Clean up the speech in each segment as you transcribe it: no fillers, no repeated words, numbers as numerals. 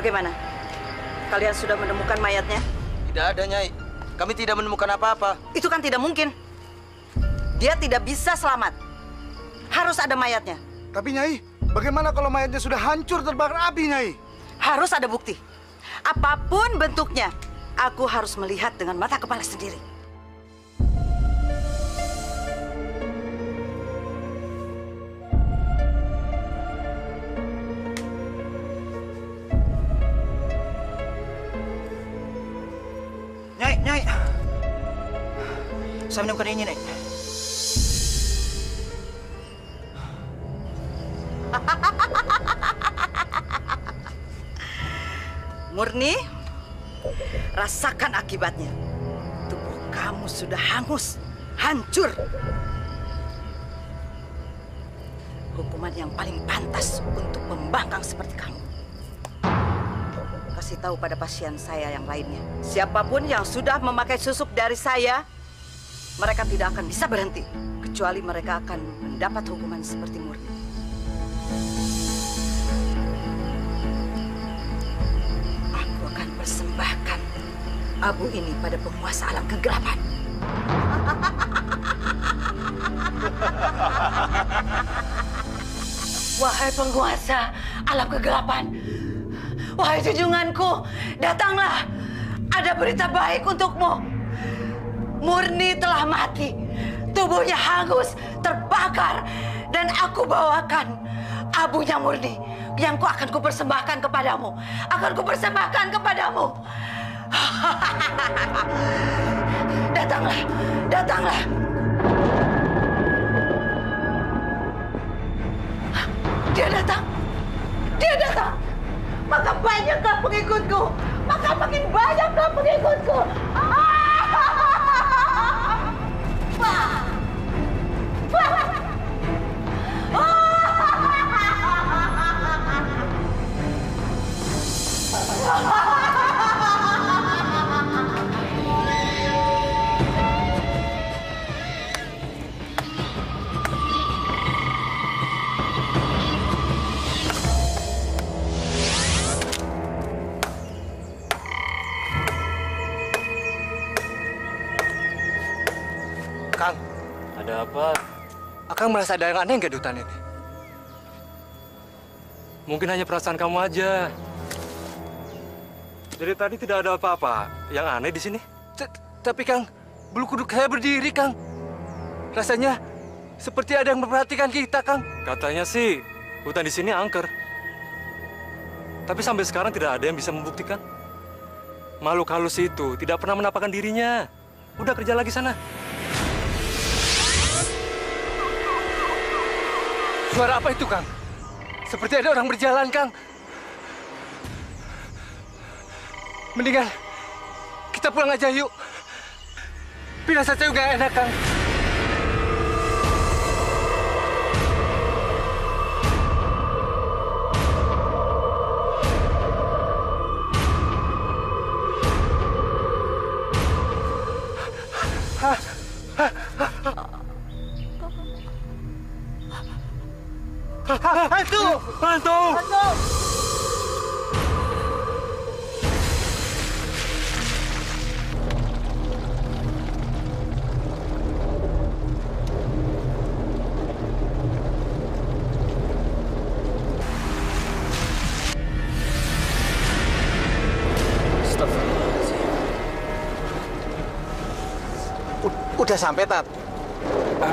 Bagaimana? Kalian sudah menemukan mayatnya? Tidak ada, Nyai. Kami tidak menemukan apa-apa. Itu kan tidak mungkin. Dia tidak bisa selamat. Harus ada mayatnya. Tapi Nyai, bagaimana kalau mayatnya sudah hancur terbakar api, Nyai? Harus ada bukti. Apapun bentuknya, aku harus melihat dengan mata kepala sendiri. Nyai. Saya menemukan ini, Nyai. Murni, rasakan akibatnya. Tubuh kamu sudah hangus, hancur. Hukuman yang paling pantas untuk pembangkang seperti kamu. Kasih tahu pada pasien saya yang lainnya. Siapapun yang sudah memakai susuk dari saya, mereka tidak akan bisa berhenti. Kecuali mereka akan mendapat hukuman seperti Murni. Aku akan persembahkan abu ini pada penguasa alam kegelapan. Wahai penguasa alam kegelapan, wahai junjunganku, datanglah. Ada berita baik untukmu. Murni telah mati. Tubuhnya hangus, terbakar. Dan aku bawakan abunya Murni yang akan kupersembahkan kepadamu. Akan kupersembahkan kepadamu. Datanglah, datanglah. Dia datang. Dia datang. Maka banyaklah pengikutku. Maka makin banyaklah pengikutku. Kang, Ada apa? Akang merasa ada yang aneh nggak di hutan ini? Mungkin hanya perasaan kamu aja. Dari tadi tidak ada apa-apa yang aneh di sini. Tapi Kang, bulu kuduk saya berdiri, Kang. Rasanya seperti ada yang memperhatikan kita, Kang. Katanya sih hutan di sini angker. Tapi sampai sekarang tidak ada yang bisa membuktikan. Makhluk halus itu tidak pernah menampakkan dirinya. Udah kerja lagi sana. Suara apa itu, Kang? Seperti ada orang berjalan, Kang. Mendingan kita pulang aja yuk. Pirasat saya nggak enak, Kang. Hantu! Hantu! Udah sampai, Tat?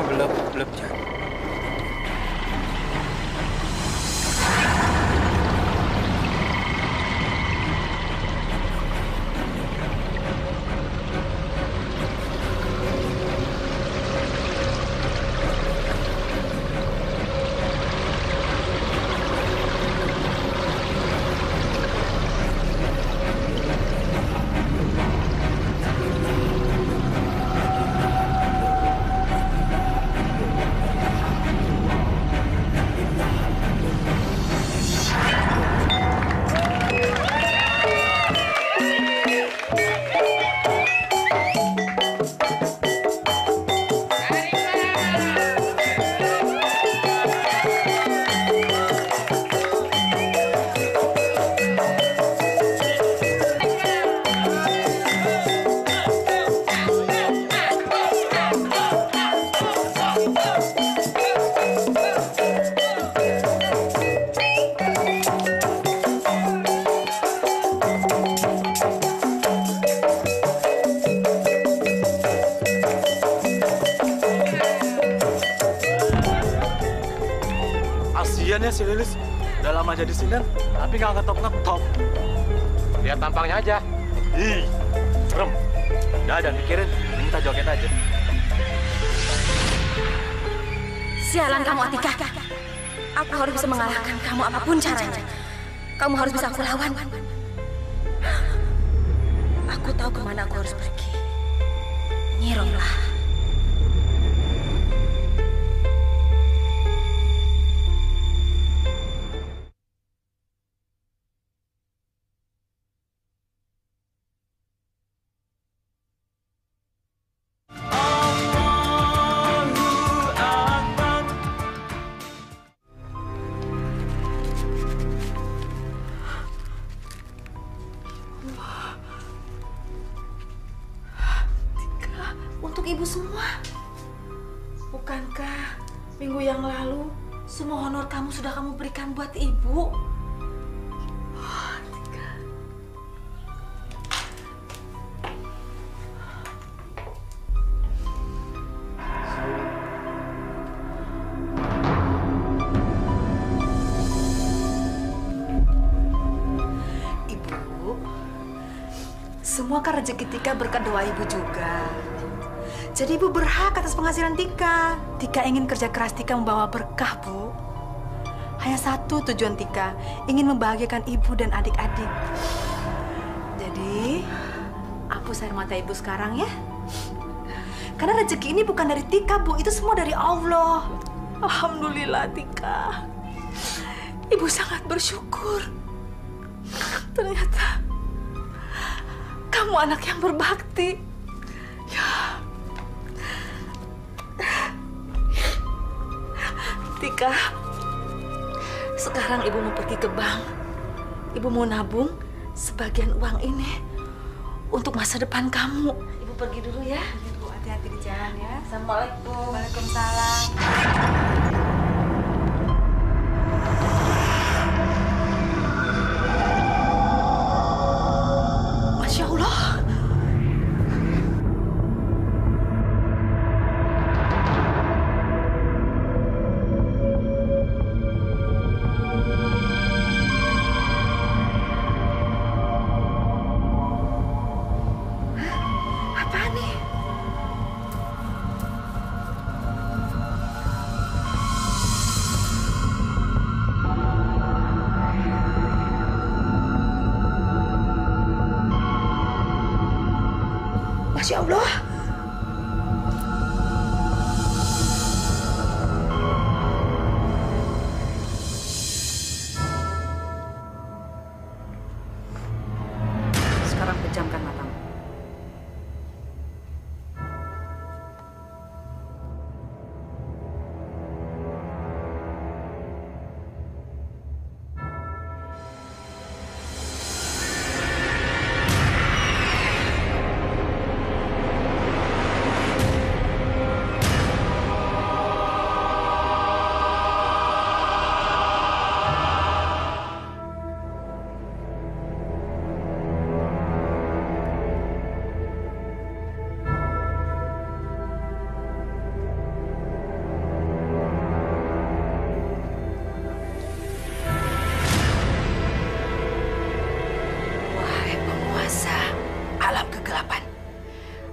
Belum, Jan. Lagian ya si Lilis udah lama jadi sinden, tapi nggak ngetop-ngetop. Lihat tampangnya aja. Ih, serem. Udah ada mikirin, minta joget aja. Sialan kamu, Atika. Aku harus bisa mengalahkan kamu apapun caranya. Kamu harus bisa aku lawan. Aku tahu kemana aku harus pergi. Nyi Romlah. Untuk ibu semua. Bukankah minggu yang lalu semua honor kamu sudah kamu berikan buat ibu? Tika. Ibu, semua kan rezeki Tika berkat doa ibu juga. Jadi ibu berhak atas penghasilan Tika. Tika ingin kerja keras Tika membawa berkah, Bu. Hanya satu tujuan Tika, ingin membahagiakan ibu dan adik-adik. Jadi, hapus air mata ibu sekarang ya. Karena rezeki ini bukan dari Tika, Bu. Itu semua dari Allah. Alhamdulillah, Tika. Ibu sangat bersyukur. Ternyata kamu anak yang berbakti. Ya. Tika, sekarang ibu mau pergi ke bank. Ibu mau nabung sebagian uang ini untuk masa depan kamu. Ibu pergi dulu ya. Ibu hati-hati di jalan ya. Assalamualaikum. Waalaikumsalam. Masya Allah. Masya Allah. Sekarang pejamkan matamu.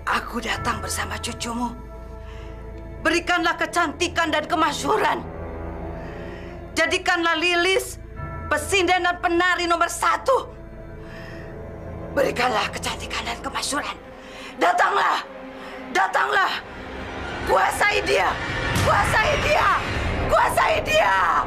Aku datang bersama cucumu. Berikanlah kecantikan dan kemasyhuran. Jadikanlah Lilis pesinden dan penari nomor 1. Berikanlah kecantikan dan kemasyhuran. Datanglah, datanglah. Kuasai dia, kuasai dia, kuasai dia.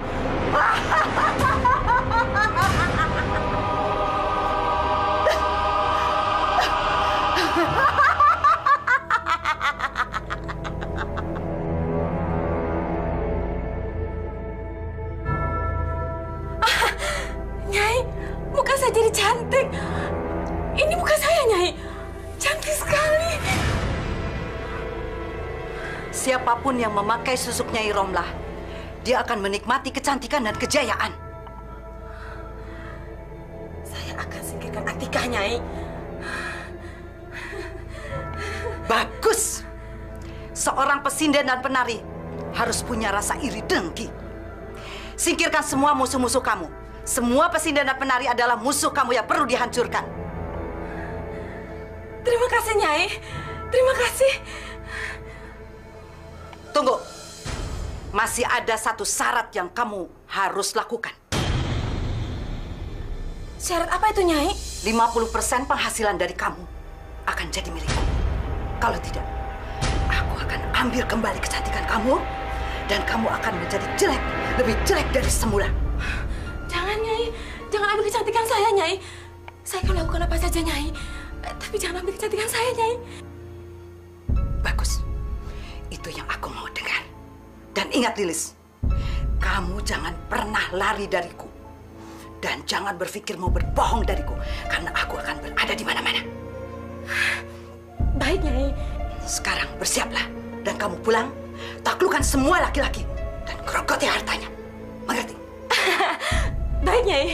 Nyai, muka saya jadi cantik. Ini muka saya, Nyai. Cantik sekali. Siapapun yang memakai susuk Nyai Romlah, dia akan menikmati kecantikan dan kejayaan. Saya akan singkirkan Atika, Nyai. Bagus. Seorang pesinden dan penari harus punya rasa iri dengki. Singkirkan semua musuh-musuh kamu. Semua pesindan dan penari adalah musuh kamu yang perlu dihancurkan. Terima kasih, Nyai. Terima kasih. Tunggu. Masih ada satu syarat yang kamu harus lakukan. Syarat apa itu, Nyai? 50% penghasilan dari kamu akan jadi milikku. Kalau tidak, aku akan ambil kembali kecantikan kamu dan kamu akan menjadi jelek, lebih jelek dari semula. Jangan, Nyai. Jangan ambil kecantikan saya, Nyai. Saya akan lakukan apa saja, Nyai. Tapi jangan ambil kecantikan saya, Nyai. Bagus. Itu yang aku mau dengar. Dan ingat, Lilis, kamu jangan pernah lari dariku. Dan jangan berpikir mau berbohong dariku, karena aku akan berada di mana-mana. Baik, Nyai. Sekarang bersiaplah, dan kamu pulang, taklukkan semua laki-laki, dan gerogoti hartanya. Mengerti? Baik, Nyai.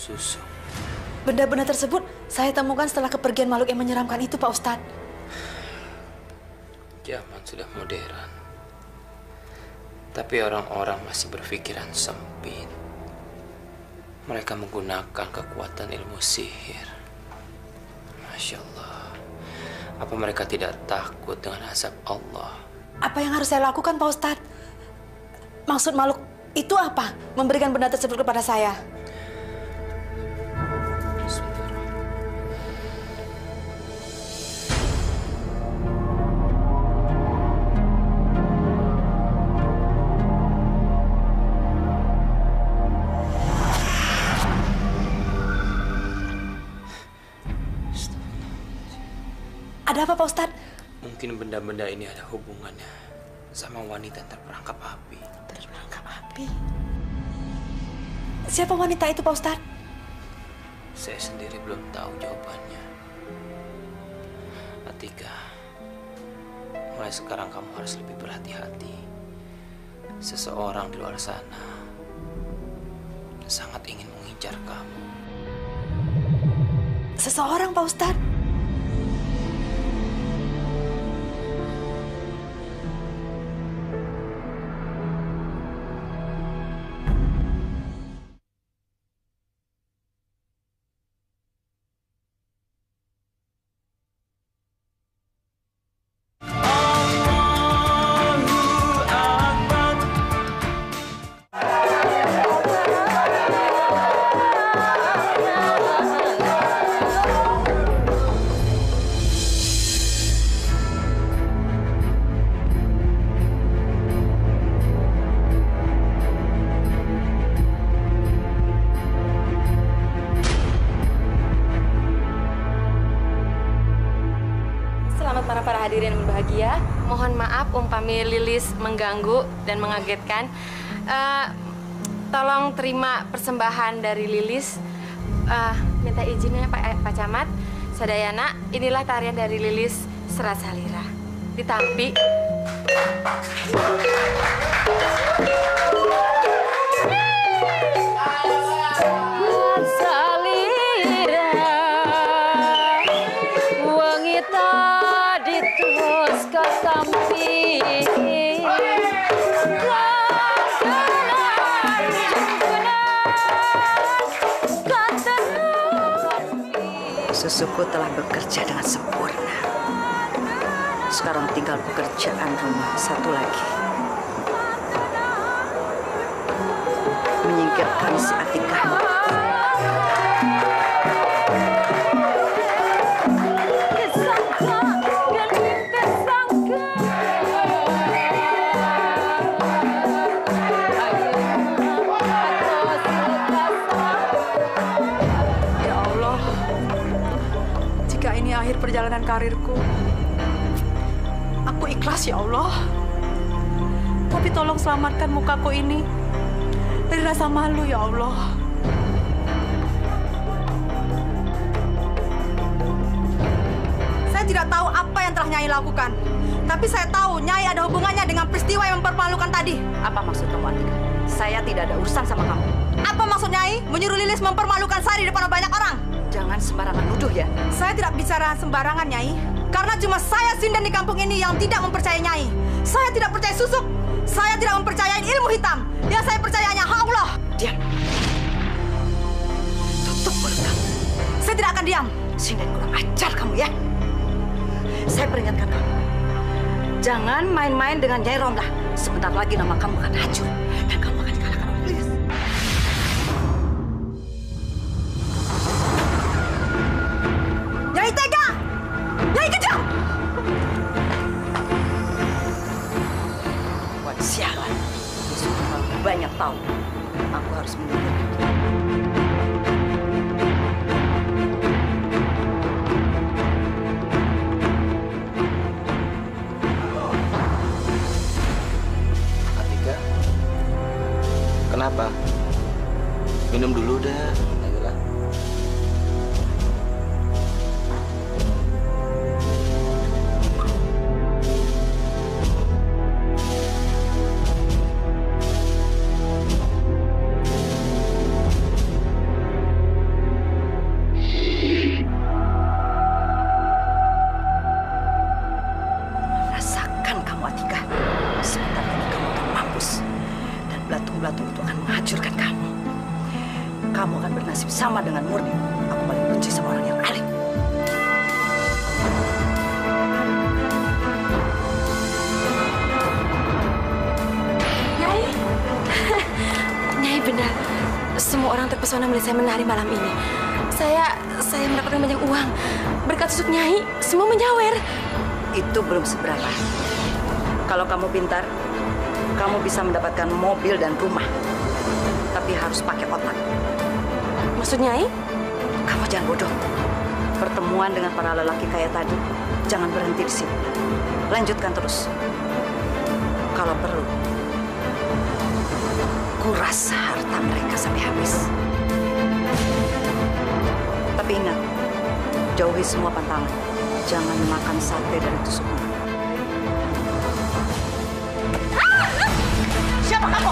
Susu. Benda-benda tersebut saya temukan setelah kepergian makhluk yang menyeramkan itu, Pak Ustadz. Zaman sudah modern. Tapi orang-orang masih berpikiran sempit. Mereka menggunakan kekuatan ilmu sihir. Masya Allah. Apa mereka tidak takut dengan azab Allah? Apa yang harus saya lakukan, Pak Ustadz? Maksud makhluk itu apa? Memberikan benda tersebut kepada saya? Ada apa, Pak Ustadz? Mungkin benda-benda ini ada hubungannya sama wanita yang terperangkap api. Terperangkap api? Siapa wanita itu, Pak Ustadz? Saya sendiri belum tahu jawabannya. Atika, mulai sekarang kamu harus lebih berhati-hati. Seseorang di luar sana sangat ingin mengincar kamu. Seseorang, Pak Ustadz? Para hadirin yang berbahagia, mohon maaf umpami Lilis mengganggu dan mengagetkan. Tolong terima persembahan dari Lilis. Minta izinnya Pak Camat, Sadayana, inilah tarian dari Lilis Serat Salira. Ditampi. Susuku telah bekerja dengan sempurna. Sekarang tinggal pekerjaan rumah satu lagi. Menyingkirkan si Atika. Akhir perjalanan karirku. Aku ikhlas, ya Allah. Tapi tolong selamatkan mukaku ini dari rasa malu, ya Allah. Saya tidak tahu apa yang telah Nyai lakukan. Tapi saya tahu Nyai ada hubungannya dengan peristiwa yang mempermalukan tadi. Apa maksud kamu, Atika? Saya tidak ada urusan sama kamu. Apa maksud Nyai menyuruh Lilis mempermalukan saya di depan banyak orang? Jangan sembarangan nuduh ya. Saya tidak bicara sembarangan, Nyai. Karena cuma saya Sinden di kampung ini yang tidak mempercayai Nyai. Saya tidak percaya susuk. Saya tidak mempercayai ilmu hitam. Yang saya percaya hanya Allah. Diam. Tutup mulut kamu. Saya tidak akan diam. Sinden kurang ajar kamu ya. Saya peringatkan kamu. Jangan main-main dengan Nyai Romlah. Sebentar lagi nama kamu akan hancur. Dan kamu akan dikalahkan oleh Lilis. Nyai tega! Nyai kejam! Wah, sialan. Dia sudah terlalu banyak tahu. Aku harus menyingkirkan dia. Atika, kenapa? Minum dulu dah. Ayolah. Rasakan kamu, Atika. Sebentar lagi kamu akan mampus. Dan belatung-belatung itu akan menghancurkan kamu. Kamu akan bernasib sama dengan Murni. Aku paling benci sama orang yang alim. Nyai, Nyai benar. Semua orang terpesona melihat saya menari malam ini. Saya mendapatkan banyak uang. Berkat susuk Nyai, semua menyawer. Itu belum seberapa. Kalau kamu pintar, kamu bisa mendapatkan mobil dan rumah. Tapi harus pakai otak. Maksud Nyai? Kamu jangan bodoh. Pertemuan dengan para lelaki kaya tadi, jangan berhenti di sini. Lanjutkan terus. Kalau perlu, kuras harta mereka sampai habis. Tapi ingat, jauhi semua pantangan. Jangan makan sate dari tusuk mulut. Siapa kamu?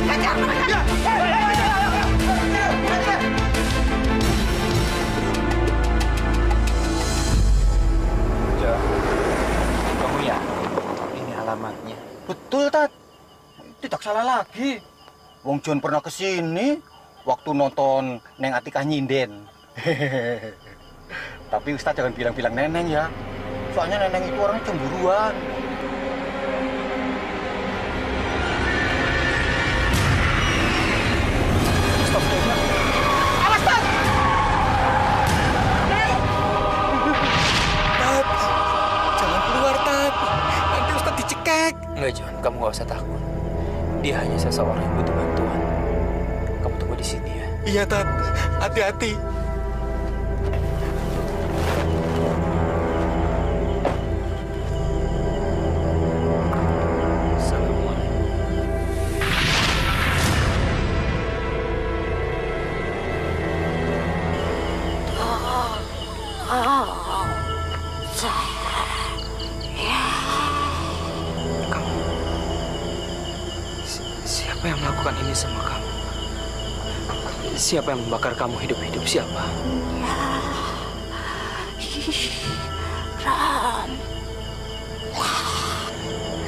Kejar mereka! Ja, kamu ya? Ini alamatnya. Betul, Tat. Tidak salah lagi. Wong John pernah kesini waktu nonton Neng Atika nyinden. Tapi Ustaz jangan bilang-bilang Neneng ya. Soalnya Neneng itu orang cemburuan. Stop, stop. Awas, Tat! Tat, jangan keluar, Tat. Nanti Ustaz dicekek. Enggak, John. Kamu nggak usah takut. Dia hanya seseorang yang butuh bantuan. Kamu tunggu di sini ya. Iya, Tat. Hati-hati. Siapa yang melakukan ini sama kamu? Siapa yang membakar kamu hidup-hidup? Siapa?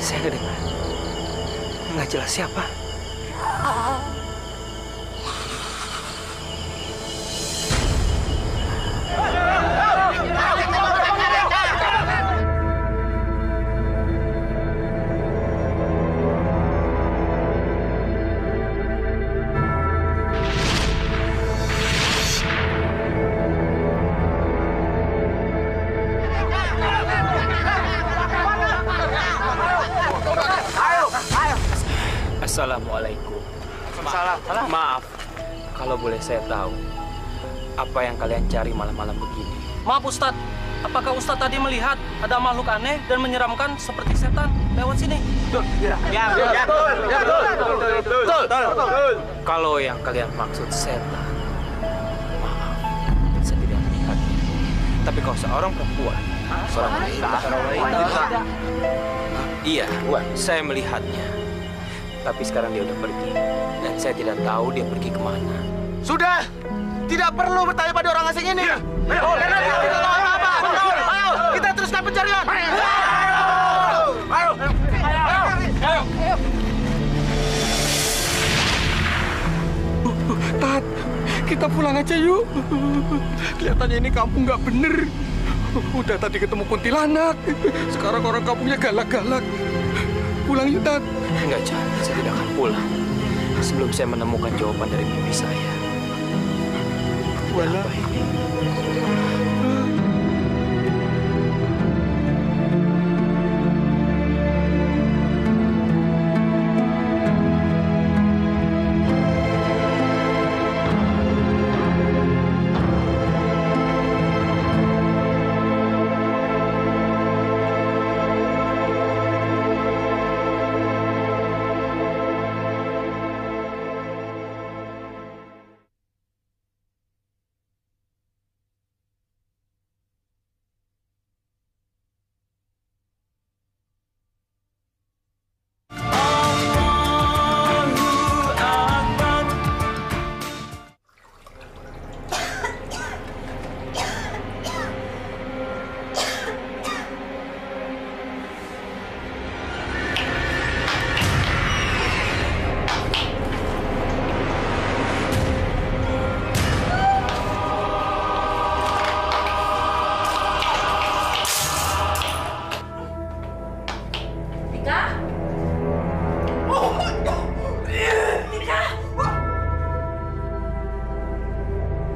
Saya nggak dengar. Nggak jelas siapa. Assalamualaikum. Maaf, kalau boleh saya tahu, apa yang kalian cari malam-malam begini? Maaf Ustadz, apakah Ustadz tadi melihat ada makhluk aneh dan menyeramkan seperti setan lewat sini? Betul. Kalau yang kalian maksud setan, maaf, Tapi kau seorang perempuan, seorang wanita. Iya, saya melihatnya. Tapi sekarang dia udah pergi. Dan saya tidak tahu dia pergi kemana. Sudah! Tidak perlu bertanya pada orang asing ini. Karena dia tidak tahu apa-apa. Ayo, kita teruskan pencarian. Ayo. Tat, kita pulang aja yuk. Kelihatannya ini kampung nggak bener. Udah tadi ketemu kuntilanak. Sekarang orang kampungnya galak-galak. Pulang yuk, Tat. Enggak, Chan. Saya tidak akan pulang sebelum saya menemukan jawaban dari mimpi saya. Wala. Apa ini?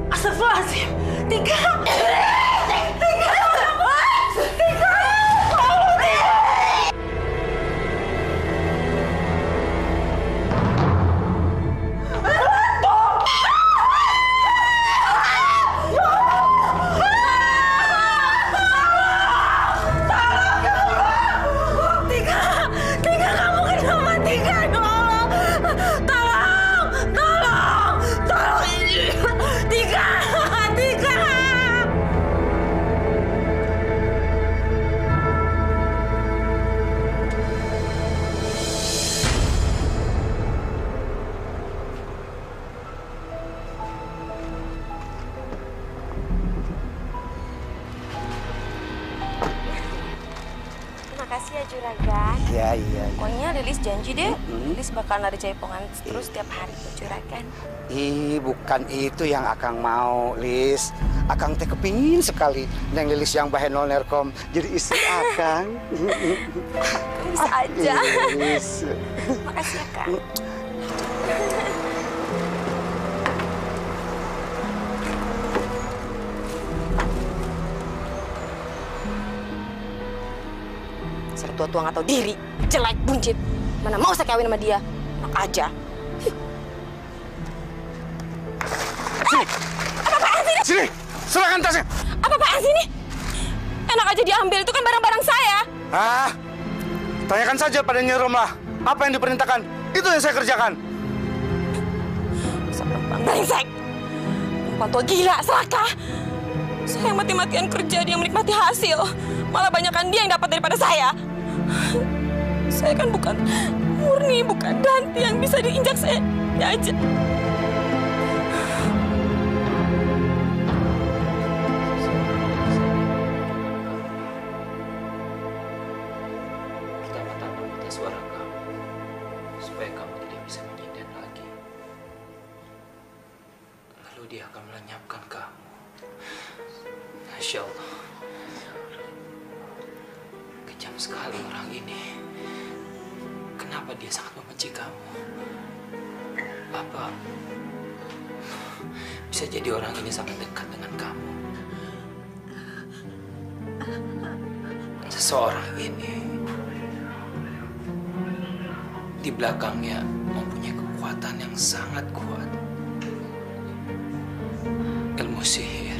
Astagfirullahaladzim. Tika! Makasih ya Juragan. Iya. Pokoknya Lilis janji deh, Lilis bakal nari jaipongan terus tiap hari buat Juragan. Bukan itu yang Akang mau, Lis. Akang teh kepingin sekali Neng Lilis yang bahe nol nerkom jadi istri Akang. Bisa aja. Lis. Makasih ya, Kak. Tua-tua nggak tahu diri, jelek, buncit. Mana mau saya kawin sama dia? Enak aja. Sini! Apa-apaan sih ini? Sini! Serahkan tasnya! Apa-apaan sih ini? Enak aja diambil, itu kan barang-barang saya. Tanyakan saja pada Nyi Romlah. Apa yang diperintahkan, itu yang saya kerjakan. Perempuan brengsek. Perempuan tua gila, serakah. Saya mati-matian kerja, dia menikmati hasil. Malah banyakan dia yang dapat daripada saya. Saya kan bukan murni, bukan Danti yang bisa diinjak saya aja. Pertama-tama minta suara kamu supaya kamu tidak bisa menyindir lagi. Lalu dia akan melenyapkan kamu. Masya Allah. Kejam sekali orang ini. Kenapa dia sangat membenci kamu? Apa bisa jadi orang ini sangat dekat dengan kamu? Seseorang ini di belakangnya mempunyai kekuatan yang sangat kuat. Ilmu sihir.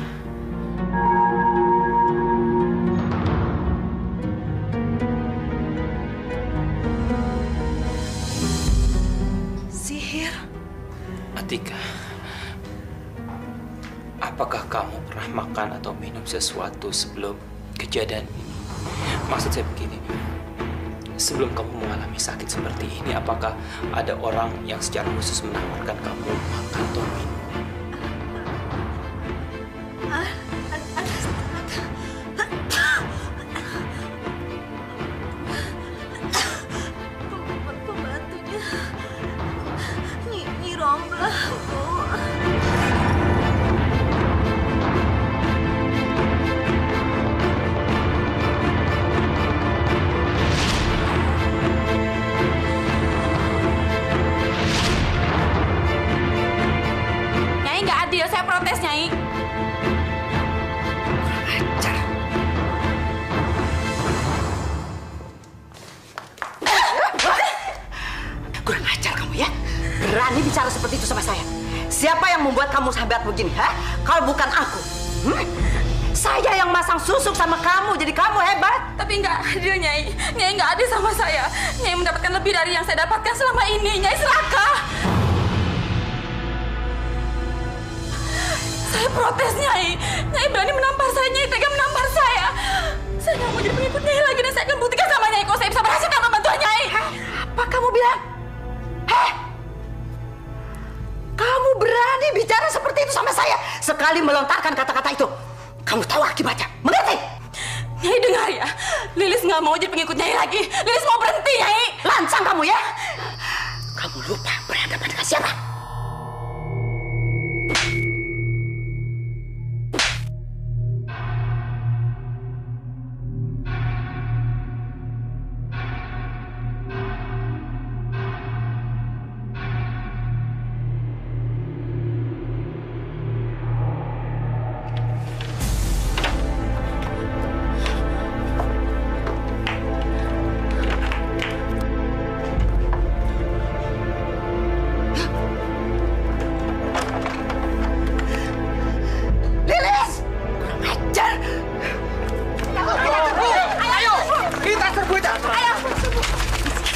Sihir? Atika, apakah kamu pernah makan atau minum sesuatu sebelum kejadian ini? Maksud saya begini, sebelum kamu mengalami sakit seperti ini, apakah ada orang yang secara khusus menawarkan kamu makan atau minum? Pembantunya Nyi Romlah, Bu. Nyai nggak adil, saya protes, Nyai. Ajar. Kurang ajar kamu ya. Berani bicara seperti itu sama saya. Siapa yang membuat kamu sahabat begini, ha? Kalau bukan aku. Saya yang masang susuk sama kamu, jadi kamu hebat. Tapi nggak adil, Nyai. Nyai nggak adil sama saya. Nyai mendapatkan lebih dari yang saya dapatkan selama ini. Nyai serakah. Saya protes, Nyai. Nyai berani menampar saya. Nyai tega menampar saya. Saya nggak mau jadi pengikut Nyai lagi, dan saya akan buktikan sama Nyai kalau saya bisa berhasil tanpa bantuan Nyai. Apa kamu bilang? Heh? Kamu berani bicara seperti itu sama saya? Sekali melontarkan kata-kata itu, kamu tahu akibatnya. Mengerti? Nyai dengar ya. Lilis nggak mau jadi pengikut Nyai lagi. Lilis mau berhenti, Nyai. Lancang kamu ya? Kamu lupa berhadapan dengan siapa?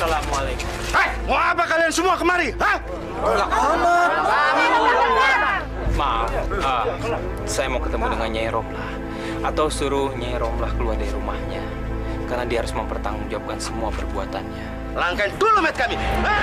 Assalamualaikum. Mau apa kalian semua kemari? Hah? Maaf, saya mau ketemu dengan Nyai Romlah. Atau suruh Nyai Romlah keluar dari rumahnya. Karena dia harus mempertanggungjawabkan semua perbuatannya. Langkain dulu met kami. Hah?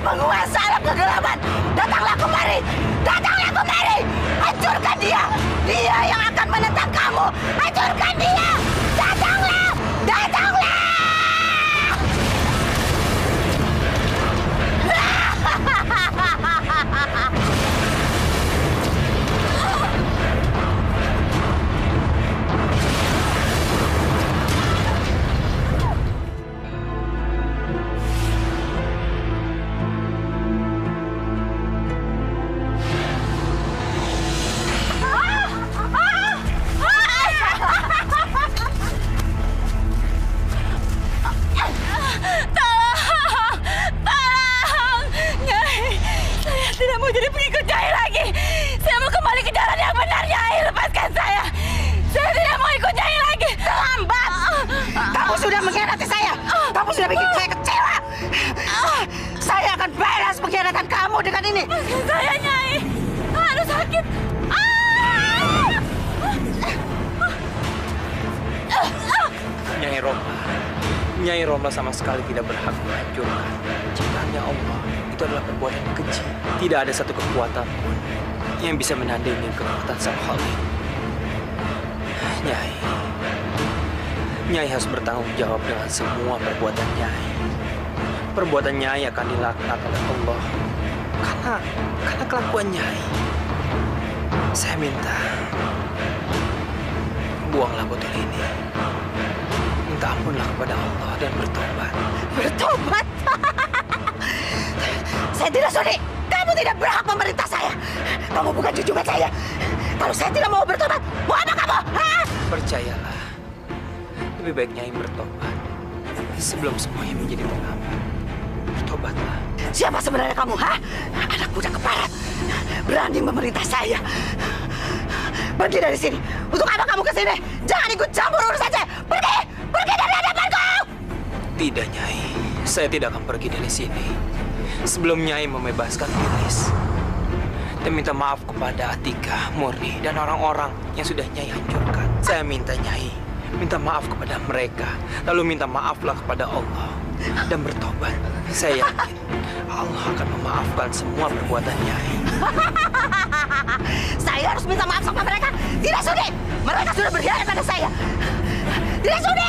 penguasa alam kegelapan. Datanglah kemari, datanglah kemari. Hancurkan dia, dia yang akan menentang kamu. Hancurkan dia, datanglah, datanglah. Sudah mengkhianati saya. Kamu sudah bikin saya kecewa. Saya akan balas pengkhianatan kamu dengan ini. Saya, Nyai. Aduh, Nyai Romla sama sekali tidak berhak menghancurkan ciptaannya Allah. Itu adalah perbuatan keji. Tidak ada satu kekuatan pun yang bisa menandingi kekuatan Sang Khalik. Nyai harus bertanggung jawab dengan semua perbuatan Nyai. Perbuatan Nyai akan dilaknat oleh Allah karena kelakuan Nyai. Saya minta buanglah botol ini. Minta ampunlah kepada Allah dan bertobat. Bertobat? Saya tidak sudi. Kamu tidak berhak memerintah saya. Kamu bukan junjungan saya. Kalau saya tidak mau bertobat, mau apa kamu? Hah? Percayalah, lebih baik Nyai bertobat sebelum semuanya menjadi terlambat. Bertobatlah. Siapa sebenarnya kamu, ha? Anak budak keparat. Berani memerintah saya. Pergi dari sini. Untuk apa kamu ke sini? Jangan ikut campur urusan saya. Pergi! Pergi dari hadapanku! Tidak, Nyai. Saya tidak akan pergi dari sini sebelum Nyai membebaskan Lilis dan minta maaf kepada Atika, Murni, dan orang-orang yang sudah Nyai hancurkan. Saya minta Nyai minta maaf kepada mereka, lalu minta maaflah kepada Allah dan bertobat. Saya yakin Allah akan memaafkan semua perbuatan Nyai. Saya harus minta maaf sama mereka. Tidak sudi. Mereka sudah berkhianat pada saya. Tidak sudi.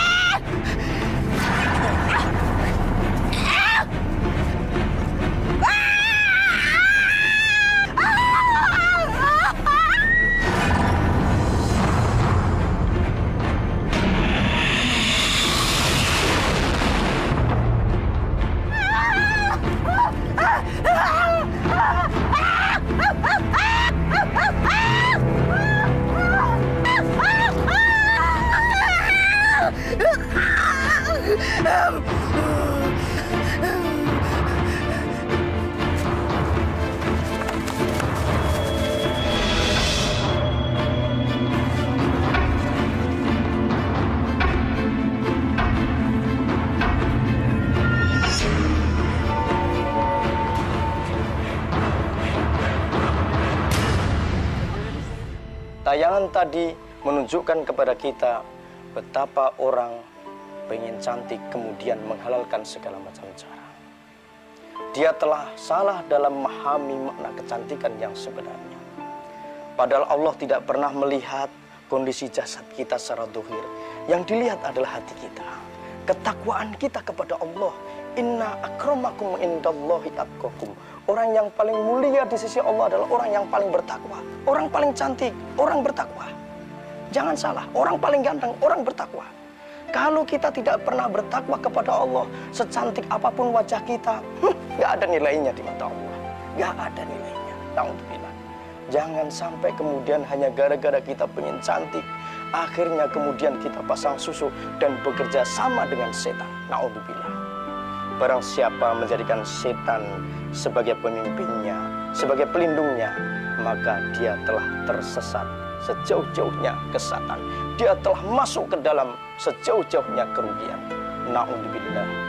Tayangan tadi menunjukkan kepada kita betapa orang pengen cantik kemudian menghalalkan segala macam cara. Dia telah salah dalam memahami makna kecantikan yang sebenarnya. Padahal Allah tidak pernah melihat kondisi jasad kita secara zahir. Yang dilihat adalah hati kita. Ketakwaan kita kepada Allah. Inna akramakum indallahi atqakum. Orang yang paling mulia di sisi Allah adalah orang yang paling bertakwa. Orang paling cantik, orang bertakwa. Jangan salah, orang paling ganteng, orang bertakwa. Kalau kita tidak pernah bertakwa kepada Allah, secantik apapun wajah kita, nggak ada nilainya di mata Allah. Nggak ada nilainya. Alhamdulillah. Jangan sampai kemudian hanya gara-gara kita pengen cantik, akhirnya kemudian kita pasang susu dan bekerja sama dengan setan. Naudzubillah. Barang siapa menjadikan setan sebagai pemimpinnya, sebagai pelindungnya, maka dia telah tersesat sejauh-jauhnya kesesatan. Dia telah masuk ke dalam sejauh-jauhnya kerugian. Naudzubillah.